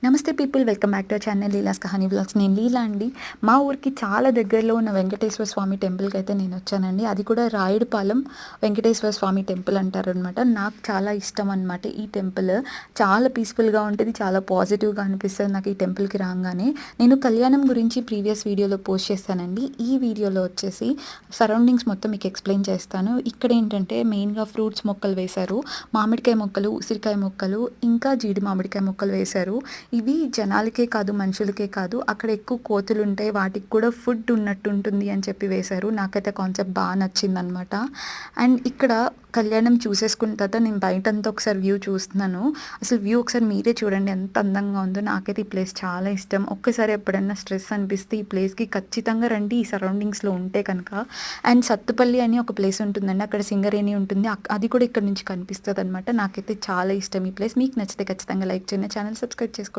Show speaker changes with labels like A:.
A: నమస్తే people, welcome back to our channel Leela's Kahani vlogs. నేను లీలా అండి. మా ఊరికి చాలా దగ్గరలో ఉన్న వెంకటేశ్వర స్వామి టెంపుల్కి అయితే నేను వచ్చానండి. అది కూడా రాయుడుపాలెం వెంకటేశ్వర స్వామి టెంపుల్ అంటారనమాట. నాకు చాలా ఇష్టం అనమాట ఈ టెంపుల్. చాలా పీస్ఫుల్గా ఉంటుంది, చాలా పాజిటివ్గా అనిపిస్తుంది నాకు ఈ టెంపుల్కి రాగానే. నేను కళ్యాణం గురించి ప్రీవియస్ వీడియోలో పోస్ట్ చేస్తానండి. ఈ వీడియోలో వచ్చేసి సరౌండింగ్స్ మొత్తం మీకు ఎక్స్ప్లెయిన్ చేస్తాను. ఇక్కడ ఏంటంటే మెయిన్గా ఫ్రూట్స్ మొక్కలు వేశారు, మామిడికాయ మొక్కలు, ఉసిరికాయ మొక్కలు, ఇంకా జీడి మామిడికాయ మొక్కలు వేశారు. ఇవి జనాలకే కాదు, మనుషులకే కాదు, అక్కడ ఎక్కువ కోతులు ఉంటాయి, వాటికి కూడా ఫుడ్ ఉన్నట్టు ఉంటుంది అని చెప్పి వేశారు. నాకైతే కాన్సెప్ట్ బాగా నచ్చిందనమాట. అండ్ ఇక్కడ కళ్యాణం చూసేసుకున్న తర్వాత నేను బయటంతా ఒకసారి వ్యూ చూస్తున్నాను. అసలు వ్యూ ఒకసారి మీరే చూడండి ఎంత అందంగా ఉందో. నాకైతే ఈ ప్లేస్ చాలా ఇష్టం. ఒక్కసారి ఎప్పుడైనా స్ట్రెస్ అనిపిస్తే ఈ ప్లేస్కి ఖచ్చితంగా రండి, ఈ సరౌండింగ్స్లో ఉంటే కనుక. అండ్ సత్తుపల్లి అని ఒక ప్లేస్ ఉంటుందండి, అక్కడ సింగరేణి ఉంటుంది, అది కూడా ఇక్కడ నుంచి కనిపిస్తుంది అనమాట. నాకైతే చాలా ఇష్టం ఈ ప్లేస్. మీకు నచ్చితే ఖచ్చితంగా లైక్ చేయండి, ఛానల్ సబ్స్క్రైబ్ చేసుకోండి.